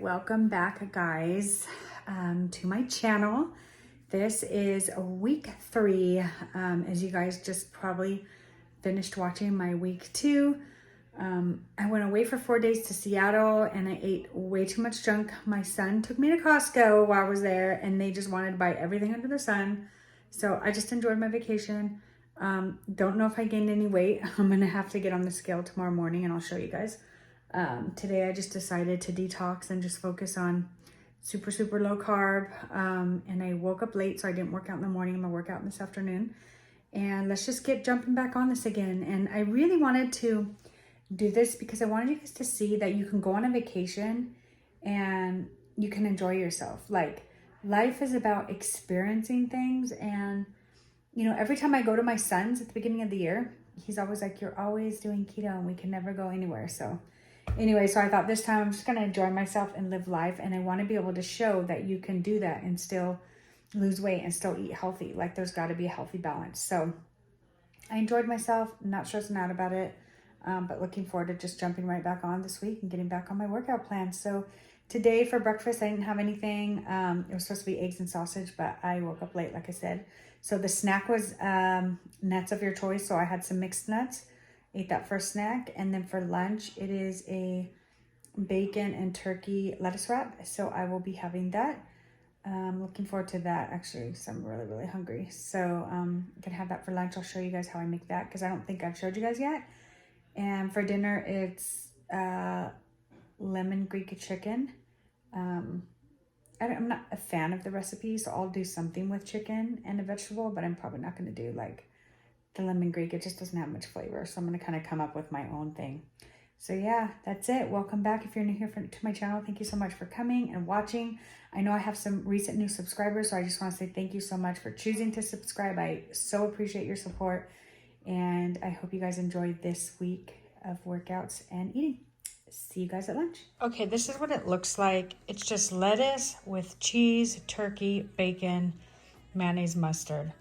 welcome back guys to my channel. This is week 3. As you guys just probably finished watching my week 2. I went away for 4 days to Seattle and I ate way too much junk. My son took me to Costco while I was there and they just wanted to buy everything under the sun. So I just enjoyed my vacation. Don't know if I gained any weight. I'm gonna have to get on the scale tomorrow morning and I'll show you guys. Today I just decided to detox and just focus on super low carb. And I woke up late, so I didn't work out in the morning. I'm gonna work out this afternoon. And let's just get jumping back on this again. And I really wanted to do this because I wanted you guys to see that you can go on a vacation and you can enjoy yourself. Like, life is about experiencing things. And you know, every time I go to my son's at the beginning of the year, he's always like, you're always doing keto and we can never go anywhere. So anyway, so I thought this time I'm just going to enjoy myself and live life. And I want to be able to show that you can do that and still lose weight and still eat healthy. Like, there's got to be a healthy balance. So I enjoyed myself, not stressing out about it, but looking forward to just jumping right back on this week and getting back on my workout plan. So today for breakfast, I didn't have anything. It was supposed to be eggs and sausage, but I woke up late, like I said. So the snack was nuts of your choice. So I had some mixed nuts, ate that for a snack. And then for lunch, it is a bacon and turkey lettuce wrap. So I will be having that. Looking forward to that, actually, because I'm really hungry. So I'm going to have that for lunch. I'll show you guys how I make that because I don't think I've showed you guys yet. And for dinner, it's lemon Greek chicken. I'm not a fan of the recipe, so I'll do something with chicken and a vegetable, but I'm probably not going to do like the lemon Greek. It just doesn't have much flavor, so I'm going to kind of come up with my own thing. So yeah, that's it. Welcome back. If you're new here to my channel, thank you so much for coming and watching. I know I have some recent new subscribers, so I just want to say thank you so much for choosing to subscribe. I so appreciate your support, and I hope you guys enjoyed this week of workouts and eating. See you guys at lunch. Okay, this is what it looks like. It's just lettuce with cheese, turkey, bacon, mayonnaise, mustard.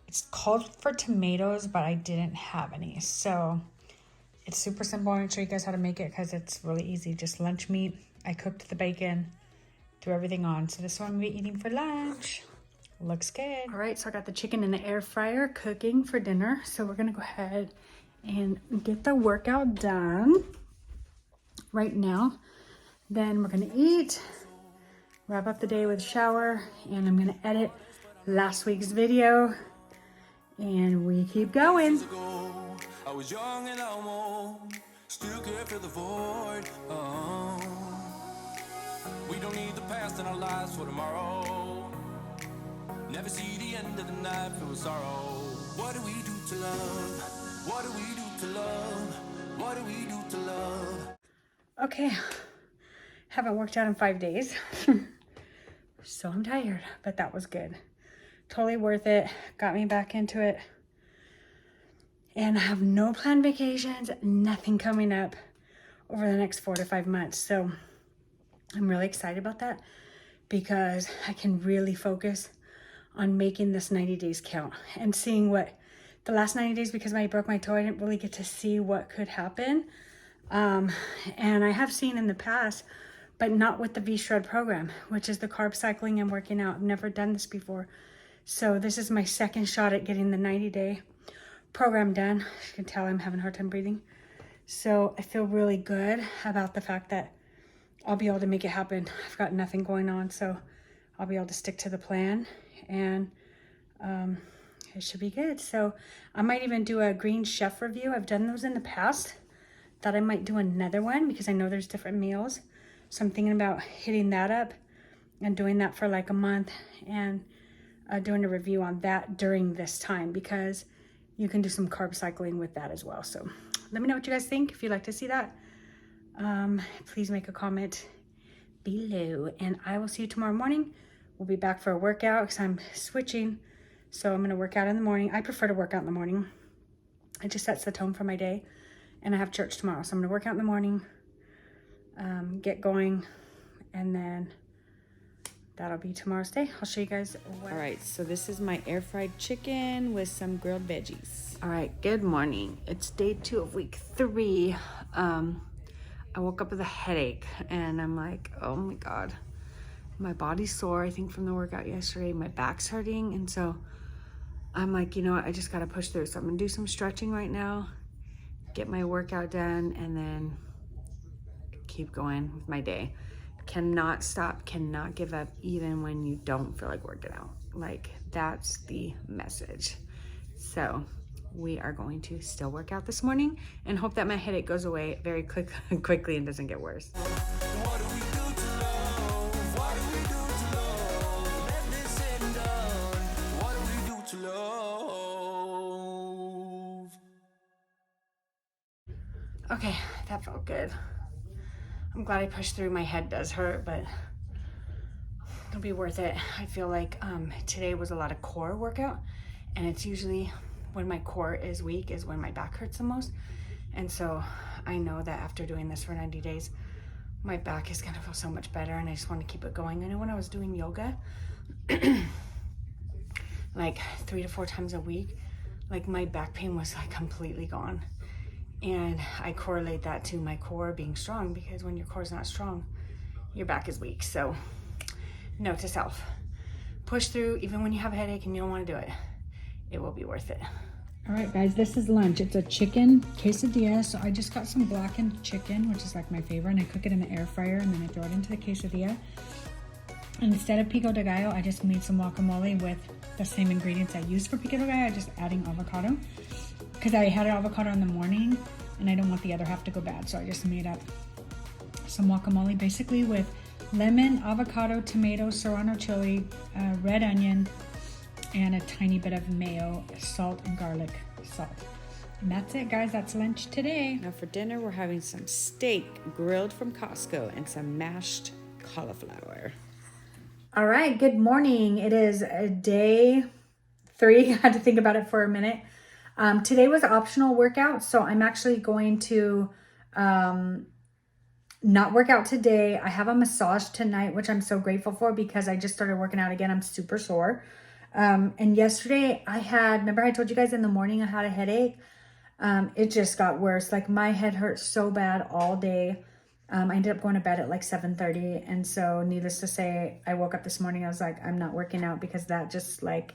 It's called for tomatoes, but I didn't have any. So it's super simple. I'm going to show you guys how to make it because it's really easy. Just lunch meat. I cooked the bacon, threw everything on. So this is what I'm going to be eating for lunch. Looks good. All right, so I got the chicken in the air fryer cooking for dinner. So we're going to go ahead and get the workout done right now. Then we're gonna eat, wrap up the day with a shower, and I'm gonna edit last week's video, and we keep going. I was young and almost still care for the void. We don't need the past in our lives for tomorrow. Never see the end of the night filled with sorrow. What do we do to love? What do we do to love? What do we do to love? Okay, haven't worked out in 5 days, so I'm tired, but that was good. Totally worth it, got me back into it. And I have no planned vacations, nothing coming up over the next 4 to 5 months. So I'm really excited about that because I can really focus on making this 90 days count and seeing what the last 90 days, because when I broke my toe, I didn't really get to see what could happen. And I have seen in the past, but not with the V-Shred program, which is the carb cycling and working out. I've never done this before. So this is my second shot at getting the 90-day program done. You can tell I'm having a hard time breathing. So I feel really good about the fact that I'll be able to make it happen. I've got nothing going on, so I'll be able to stick to the plan, and it should be good. So I might even do a Green Chef review. I've done those in the past. Thought I might do another one because I know there's different meals. So I'm thinking about hitting that up and doing that for like a month and doing a review on that during this time, because you can do some carb cycling with that as well. So let me know what you guys think. If you'd like to see that, please make a comment below, and I will see you tomorrow morning. We'll be back for a workout because I'm switching. So I'm going to work out in the morning. I prefer to work out in the morning. It just sets the tone for my day. And I have church tomorrow, so I'm gonna work out in the morning, get going, and then that'll be tomorrow's day. I'll show you guys what. All right, so this is my air fried chicken with some grilled veggies. All right, good morning. It's day 2 of week 3. I woke up with a headache and I'm like, oh my God, my body's sore, I think from the workout yesterday, my back's hurting. And so I'm like, you know what, I just gotta push through. So I'm gonna do some stretching right now, get my workout done, and then keep going with my day. Cannot stop, cannot give up, even when you don't feel like working out. Like, that's the message. So we are going to still work out this morning and hope that my headache goes away very quickly and doesn't get worse. What do we do to love? What do we do to love? Let this end done. What do we do to love? Okay, that felt good. I'm glad I pushed through. My head does hurt, but it'll be worth it. I feel like today was a lot of core workout, and it's usually when my core is weak is when my back hurts the most. And so I know that after doing this for 90 days, my back is gonna feel so much better, and I just want to keep it going. I know when I was doing yoga, like 3 to 4 times a week, like my back pain was like completely gone. And I correlate that to my core being strong, because when your core is not strong, your back is weak. So note to self, push through even when you have a headache and you don't want to do it. It will be worth it. All right, guys, this is lunch. It's a chicken quesadilla. So I just got some blackened chicken, which is like my favorite, and I cook it in the air fryer and then I throw it into the quesadilla. And instead of pico de gallo, I just made some guacamole with the same ingredients I used for pico de gallo, just adding avocado, because I had avocado in the morning and I don't want the other half to go bad. So I just made up some guacamole basically with lemon, avocado, tomato, serrano chili, red onion, and a tiny bit of mayo, salt, and garlic salt. And that's it, guys. That's lunch today. Now for dinner, we're having some steak grilled from Costco and some mashed cauliflower. All right, good morning. It is day 3. I had to think about it for a minute. Today was optional workout, so I'm actually going to not work out today. I have a massage tonight, which I'm so grateful for because I just started working out again. I'm super sore. And yesterday remember I told you guys in the morning I had a headache. It just got worse. Like my head hurt so bad all day. I ended up going to bed at like 7:30. And so needless to say, I woke up this morning. I was like, I'm not working out because that just like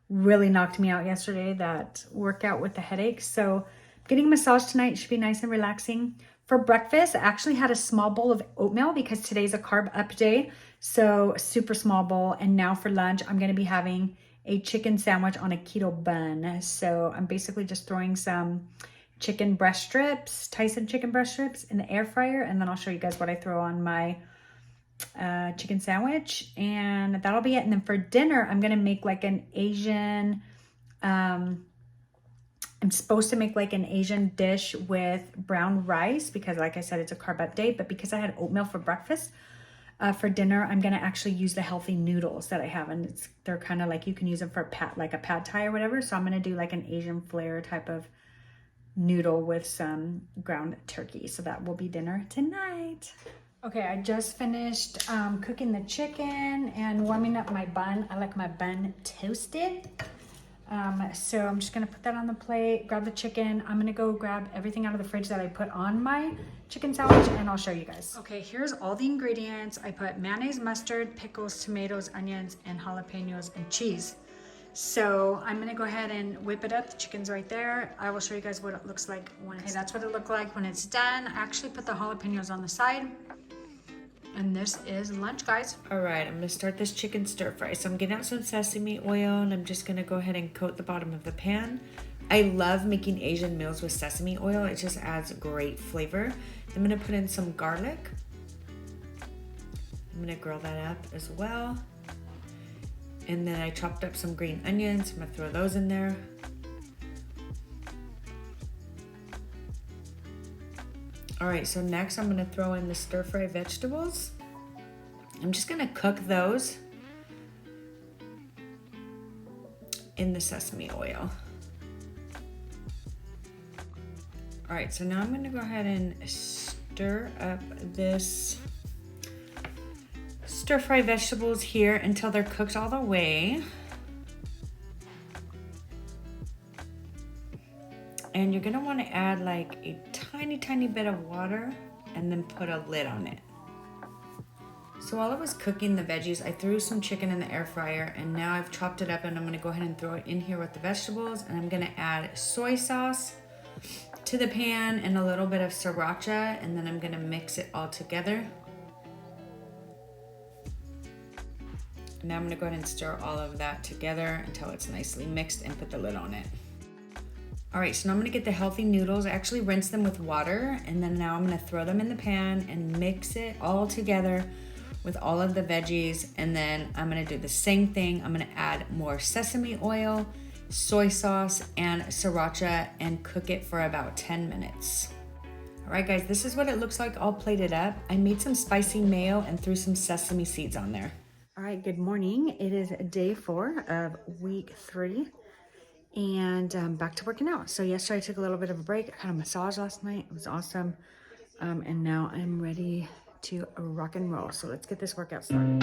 really knocked me out yesterday, that workout with the headache. So getting a massage tonight should be nice and relaxing. For breakfast, I actually had a small bowl of oatmeal because today's a carb up day. So super small bowl. And now for lunch, I'm going to be having a chicken sandwich on a keto bun. So I'm basically just throwing some chicken breast strips, Tyson chicken breast strips in the air fryer. And then I'll show you guys what I throw on my chicken sandwich. And that'll be it. And then for dinner, I'm going to make like an Asian, I'm supposed to make like an Asian dish with brown rice because like I said, it's a carb up day. But because I had oatmeal for breakfast, for dinner, I'm going to actually use the healthy noodles that I have. And they're kind of like, you can use them for like a pad thai or whatever. So I'm going to do like an Asian flair type of noodle with some ground turkey. So that will be dinner tonight. Okay, I just finished cooking the chicken and warming up my bun. I like my bun toasted. So I'm just gonna put that on the plate, grab the chicken. I'm gonna go grab everything out of the fridge that I put on my chicken sandwich and I'll show you guys. Okay, here's all the ingredients. I put mayonnaise, mustard, pickles, tomatoes, onions, and jalapenos and cheese. So I'm gonna go ahead and whip it up. The chicken's right there. I will show you guys what it looks like when it's done. That's what it looked like when it's done. I actually put the jalapenos on the side. And this is lunch, guys. All right, I'm gonna start this chicken stir fry. So I'm getting out some sesame oil and I'm just gonna go ahead and coat the bottom of the pan. I love making Asian meals with sesame oil. It just adds great flavor. I'm gonna put in some garlic. I'm gonna grill that up as well. And then I chopped up some green onions. I'm gonna throw those in there. All right, so next I'm gonna throw in the stir fry vegetables. I'm just gonna cook those in the sesame oil. All right, so now I'm gonna go ahead and stir up this stir fry vegetables here until they're cooked all the way. And you're gonna wanna add like a tiny bit of water and then put a lid on it. So while I was cooking the veggies, I threw some chicken in the air fryer, and now I've chopped it up, and I'm gonna go ahead and throw it in here with the vegetables, and I'm gonna add soy sauce to the pan and a little bit of sriracha, and then I'm gonna mix it all together. Now I'm gonna go ahead and stir all of that together until it's nicely mixed and put the lid on it. All right, so now I'm gonna get the healthy noodles. I actually rinse them with water, and then now I'm gonna throw them in the pan and mix it all together with all of the veggies. And then I'm gonna do the same thing. I'm gonna add more sesame oil, soy sauce, and sriracha and cook it for about 10 minutes. All right, guys, this is what it looks like all plated up. I made some spicy mayo and threw some sesame seeds on there. All right, good morning. It is day 4 of week 3 and back to working out. So yesterday I took a little bit of a break. I had a massage last night. It was awesome. And now I'm ready to rock and roll. So let's get this workout started.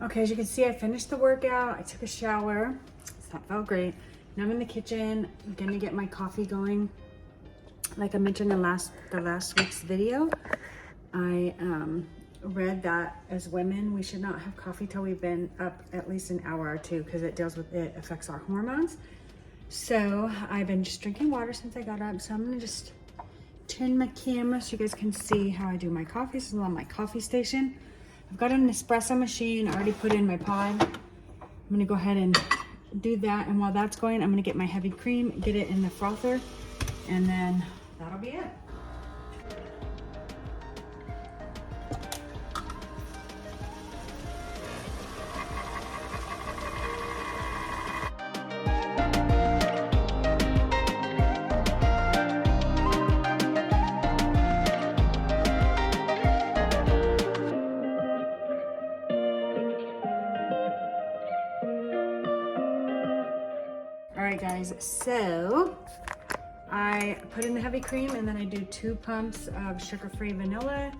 Okay, as you can see, I finished the workout. I took a shower. So that felt great. Now I'm in the kitchen. I'm gonna get my coffee going. Like I mentioned in the last week's video, I read that as women, we should not have coffee till we've been up at least an hour or two because it affects our hormones. So I've been just drinking water since I got up. So I'm gonna just turn my camera so you guys can see how I do my coffee. This is on my coffee station. I've got an espresso machine. I already put in my pod. I'm gonna go ahead and do that. And while that's going, I'm gonna get my heavy cream, get it in the frother, and then that'll be it. All right, guys, so I put in the heavy cream and then I do 2 pumps of sugar-free vanilla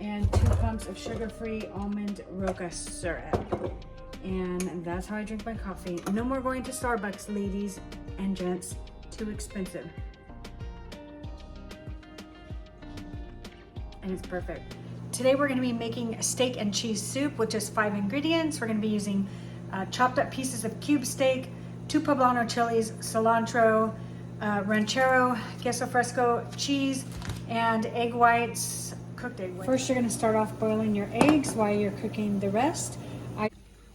and 2 pumps of sugar-free almond roca syrup. And that's how I drink my coffee. No more going to Starbucks, ladies and gents. Too expensive. And it's perfect. Today we're gonna be making steak and cheese soup, which is 5 ingredients. We're gonna be using chopped up pieces of cube steak, 2 poblano chilies, cilantro, ranchero, queso fresco, cheese, and egg whites, cooked egg whites. First, you're gonna start off boiling your eggs while you're cooking the rest.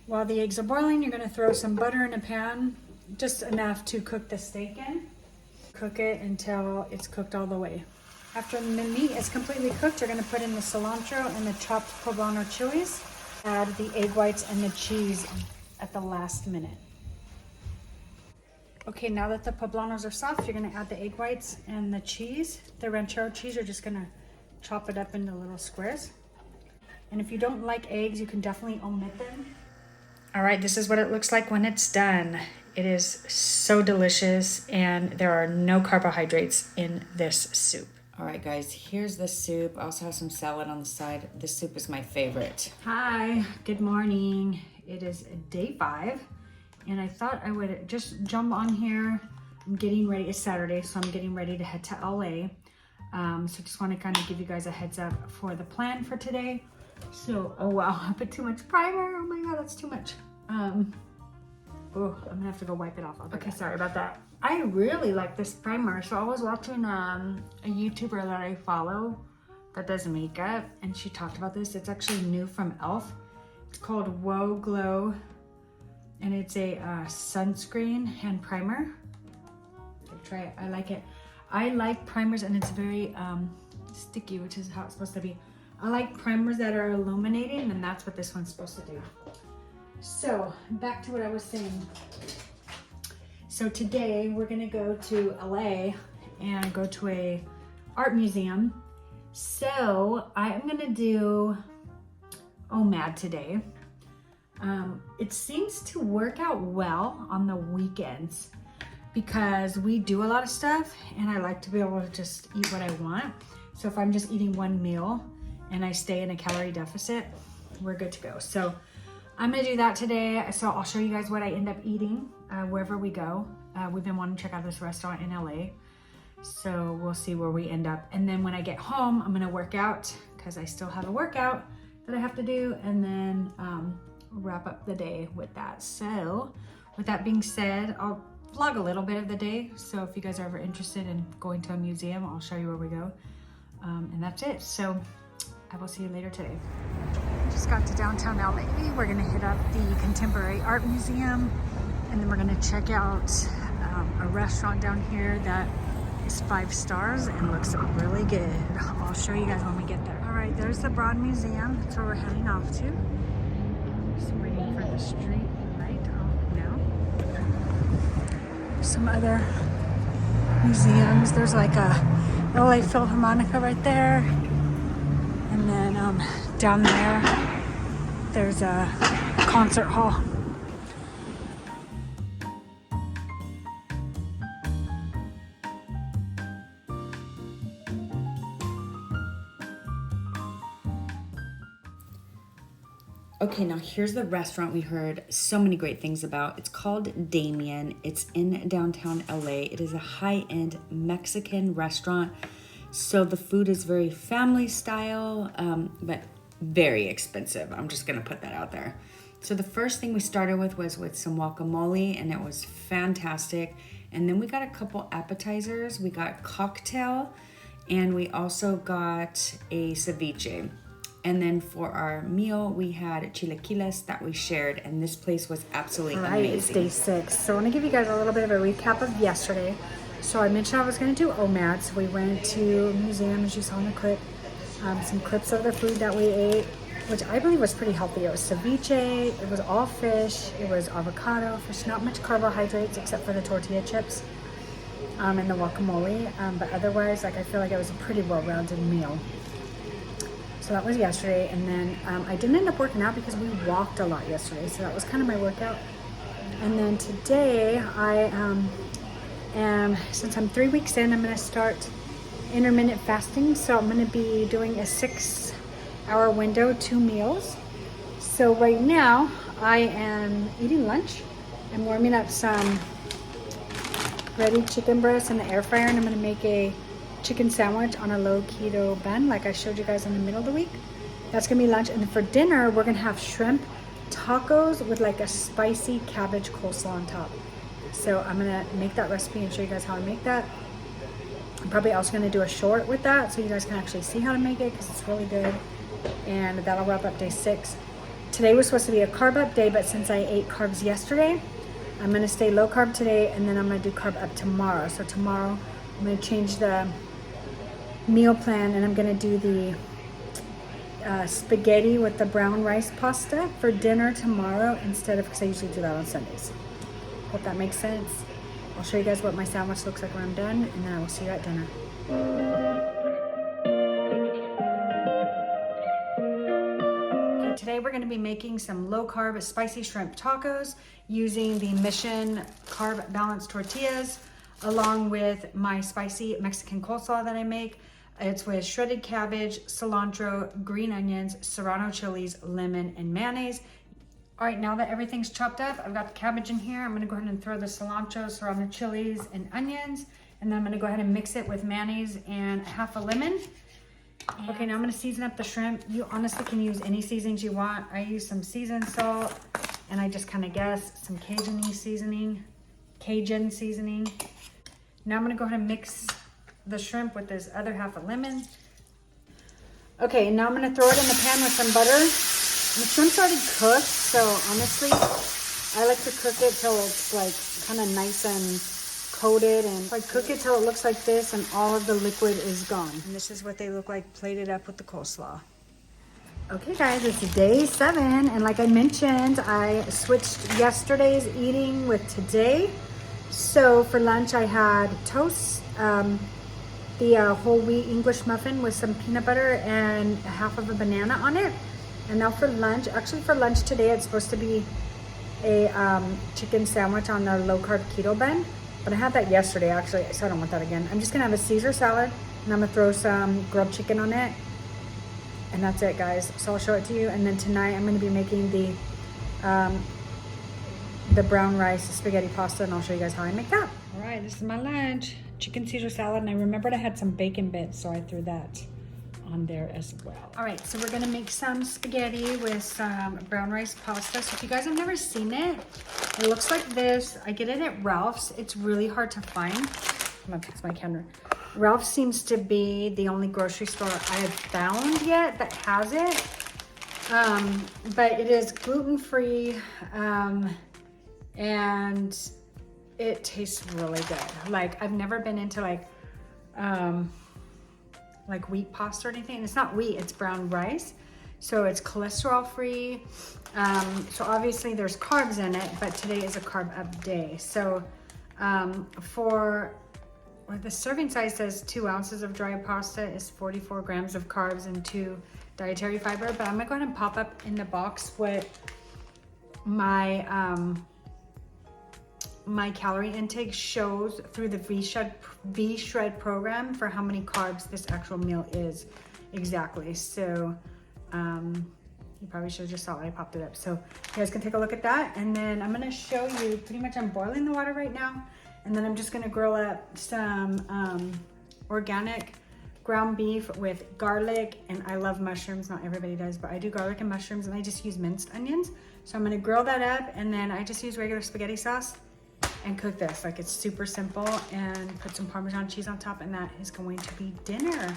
While the eggs are boiling, you're gonna throw some butter in a pan, just enough to cook the steak in. Cook it until it's cooked all the way. After the meat is completely cooked, you're gonna put in the cilantro and the chopped poblano chilies. Add the egg whites and the cheese at the last minute. Okay, now that the poblanos are soft, you're gonna add the egg whites and the cheese. The ranchero cheese, you're just gonna chop it up into little squares. And if you don't like eggs, you can definitely omit them. All right, this is what it looks like when it's done. It is so delicious and there are no carbohydrates in this soup. All right, guys, here's the soup. I also have some salad on the side. This soup is my favorite. Hi, good morning. It is day 5. And I thought I would just jump on here. I'm getting ready. It's Saturday, so I'm getting ready to head to LA. So just want to kind of give you guys a heads up for the plan for today. So, oh wow, I put too much primer. Oh my God, that's too much. Oh, I'm gonna have to go wipe it off. Okay, sorry about that. I really like this primer. So I was watching a YouTuber that I follow that does makeup, and she talked about this. It's actually new from e.l.f. It's called Whoa Glow. And it's a sunscreen hand primer. Try it, I like it. I like primers and it's very sticky, which is how it's supposed to be. I like primers that are illuminating, and that's what this one's supposed to do. So back to what I was saying. So today we're gonna go to LA and go to a art museum. So I'm gonna do OMAD today. It seems to work out well on the weekends because we do a lot of stuff and I like to be able to just eat what I want. So if I'm just eating one meal and I stay in a calorie deficit, we're good to go. So I'm gonna do that today. So I'll show you guys what I end up eating wherever we go. We've been wanting to check out this restaurant in LA. So we'll see where we end up. And then when I get home, I'm gonna work out because I still have a workout that I have to do, and then wrap up the day with that. So with that being said, I'll vlog a little bit of the day. So if you guys are ever interested in going to a museum, I'll show you where we go. And that's it. So I will see you later today. Just got to downtown LA. We're gonna hit up the Contemporary Art Museum, and then we're gonna check out a restaurant down here that is 5 stars and looks really good. I'll show you guys when we get there. All right, there's the Broad Museum. That's where we're heading off to. Just waiting for the street light now. Some other museums. There's like a LA Philharmonica right there. And then down there, there's a concert hall. Okay, now here's the restaurant we heard so many great things about. It's called Damien. It's in downtown LA. It is a high-end Mexican restaurant. So the food is very family style, but very expensive. I'm just gonna put that out there. So the first thing we started with was with some guacamole, and it was fantastic. And then we got a couple appetizers. We got cocktail, and we also got a ceviche. And then for our meal, we had chilaquiles that we shared, and this place was absolutely amazing. It's day 6. So I want to give you guys a little bit of a recap of yesterday. So I mentioned I was going to do OMAD, so we went to a museum, as you saw in the clip. Some clips of the food that we ate, which I believe was pretty healthy. It was ceviche, it was all fish, it was avocado fish, not much carbohydrates except for the tortilla chips and the guacamole. But otherwise, like, I feel like it was a pretty well-rounded meal. So that was yesterday, and then I didn't end up working out because we walked a lot yesterday, so that was kind of my workout. And then today since I'm 3 weeks in, I'm going to start intermittent fasting. So I'm going to be doing a 6-hour window, 2 meals. So right now I am eating lunch. I'm warming up some ready chicken breast in the air fryer, and I'm going to make a chicken sandwich on a low keto bun like I showed you guys in the middle of the week. That's gonna be lunch. And then for dinner, we're gonna have shrimp tacos with like a spicy cabbage coleslaw on top. So I'm gonna make that recipe and show you guys how I make that. I'm probably also gonna do a short with that so you guys can actually see how to make it because it's really good. And that'll wrap up day 6. Today was supposed to be a carb up day, but since I ate carbs yesterday, I'm gonna stay low carb today, and then I'm gonna do carb up tomorrow. So tomorrow I'm gonna change the meal plan, and I'm gonna do the spaghetti with the brown rice pasta for dinner tomorrow instead of, because I usually do that on Sundays. Hope that makes sense. I'll show you guys what my sandwich looks like when I'm done, and then I will see you at dinner. Okay, today we're gonna be making some low carb spicy shrimp tacos using the Mission Carb Balanced tortillas, along with my spicy Mexican coleslaw that I make. It's with shredded cabbage, cilantro, green onions, serrano chilies, lemon, and mayonnaise. All right, now that everything's chopped up, I've got the cabbage in here. I'm gonna go ahead and throw the cilantro, serrano chilies, and onions. And then I'm gonna go ahead and mix it with mayonnaise and half a lemon. Okay, now I'm gonna season up the shrimp. You honestly can use any seasonings you want. I use some seasoned salt, and I just kind of guess some Cajun seasoning. Now I'm gonna go ahead and mix the shrimp with this other half a lemon. Okay, now I'm gonna throw it in the pan with some butter. The shrimp's already cooked, so honestly, I like to cook it till it's like kind of nice and coated, and I cook it till it looks like this and all of the liquid is gone. And this is what they look like plated up with the coleslaw. Okay guys, it's day 7, and like I mentioned, I switched yesterday's eating with today. So for lunch I had toast, the whole wheat English muffin with some peanut butter and half of a banana on it. And now for lunch, actually for lunch today, it's supposed to be a chicken sandwich on the low carb keto bun. But I had that yesterday actually, so I don't want that again. I'm just gonna have a Caesar salad and I'm gonna throw some grilled chicken on it. And that's it, guys. So I'll show it to you. And then tonight I'm gonna be making the brown rice spaghetti pasta, and I'll show you guys how I make that. All right, this is my lunch. Chicken Caesar salad, and I remembered I had some bacon bits, so I threw that on there as well. All right, so we're gonna make some spaghetti with some brown rice pasta. So if you guys have never seen it, it looks like this. I get it at Ralph's. It's really hard to find. I'm gonna fix my camera. Ralph's seems to be the only grocery store I have found yet that has it. But it is gluten-free, and it tastes really good. Like, I've never been into like wheat pasta or anything. It's not wheat, it's brown rice. So it's cholesterol free. So obviously there's carbs in it, but today is a carb up day. So for the serving size says 2 ounces of dry pasta is 44 grams of carbs and 2 dietary fiber. But I'm gonna go ahead and pop up in the box what my my calorie intake shows through the V-Shred program for how many carbs this actual meal is exactly. So you probably should have just saw it. I popped it up. So you guys can take a look at that. And then I'm gonna show you, pretty much I'm boiling the water right now. And then I'm just gonna grill up some organic ground beef with garlic. And I love mushrooms, not everybody does, but I do garlic and mushrooms, and I just use minced onions. So I'm gonna grill that up, and then I just use regular spaghetti sauce and cook this. Like, it's super simple, and put some Parmesan cheese on top, and that is going to be dinner.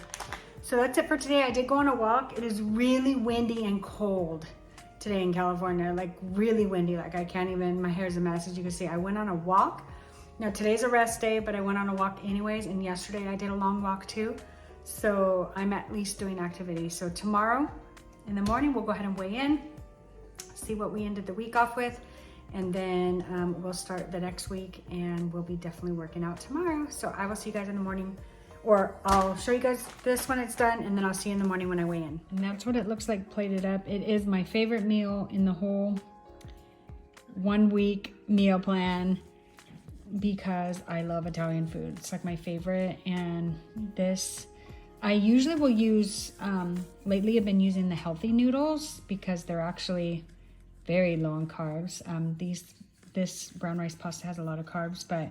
So that's it for today. I did go on a walk. It is really windy and cold today in California, like really windy. Like, I can't even, my hair is a mess, as you can see. I went on a walk. Now today's a rest day, but I went on a walk anyways, and yesterday I did a long walk too. So I'm at least doing activity. So tomorrow in the morning, we'll go ahead and weigh in, see what we ended the week off with, and then we'll start the next week, and we'll be definitely working out tomorrow. So I will see you guys in the morning, or I'll show you guys this when it's done, and then I'll see you in the morning when I weigh in. And that's what it looks like plated up. It is my favorite meal in the whole 1 week meal plan, because I love Italian food. It's like my favorite. And this, I usually will use, lately I've been using the healthy noodles because they're actually very low in carbs. This brown rice pasta has a lot of carbs, but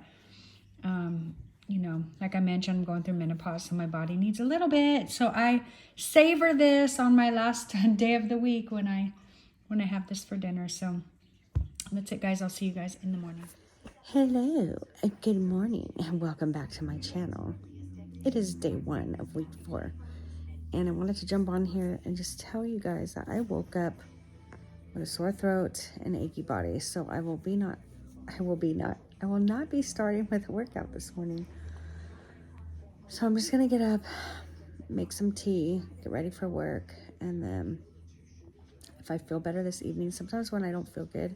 you know, like I mentioned, I'm going through menopause, so my body needs a little bit. So I savor this on my last day of the week when I have this for dinner. So that's it, guys. I'll see you guys in the morning. Hello, and good morning, and welcome back to my channel. It is day 1 of week 4, and I wanted to jump on here and just tell you guys that I woke up with a sore throat and achy body. So I will not be starting with a workout this morning. So I'm just gonna get up, make some tea, get ready for work, and then if I feel better this evening, sometimes when I don't feel good,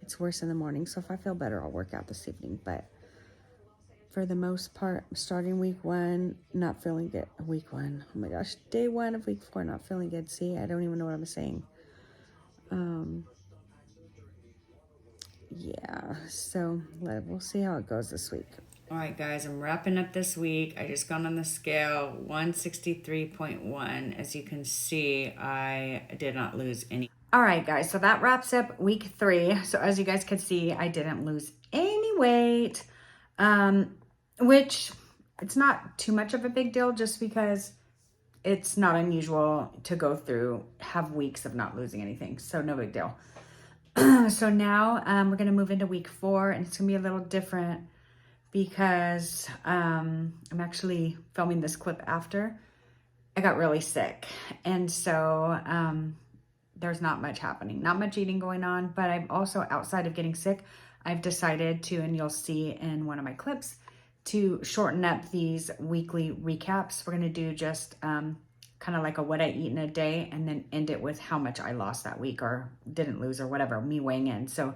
it's worse in the morning. So if I feel better, I'll work out this evening. But for the most part, I'm starting week 1, not feeling good. Week 1, oh my gosh, day 1 of week 4, not feeling good. See, I don't even know what I'm saying. Yeah, so we'll see how it goes this week. All right, guys, I'm wrapping up this week. I just gone on the scale, 163.1. As you can see, I did not lose any. All right, guys, so that wraps up week 3. So as you guys could see, I didn't lose any weight, which it's not too much of a big deal, just because it's not unusual to have weeks of not losing anything. So no big deal. So now we're going to move into week 4, and it's going to be a little different because I'm actually filming this clip after I got really sick. And so there's not much happening, not much eating going on, but I'm also, outside of getting sick, I've decided to, and you'll see in one of my clips, to shorten up these weekly recaps. We're going to do just kind of like a what I eat in a day, and then end it with how much I lost that week or didn't lose or whatever, me weighing in. So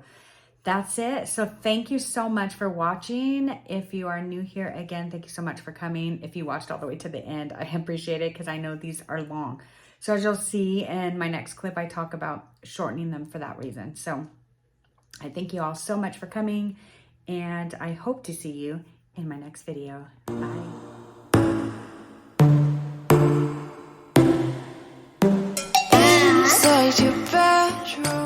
that's it. So thank you so much for watching. If you are new here, again, thank you so much for coming. If you watched all the way to the end, I appreciate it, because I know these are long. So as you'll see in my next clip, I talk about shortening them for that reason. So I thank you all so much for coming, and I hope to see you in my next video. Bye. Inside your bedroom.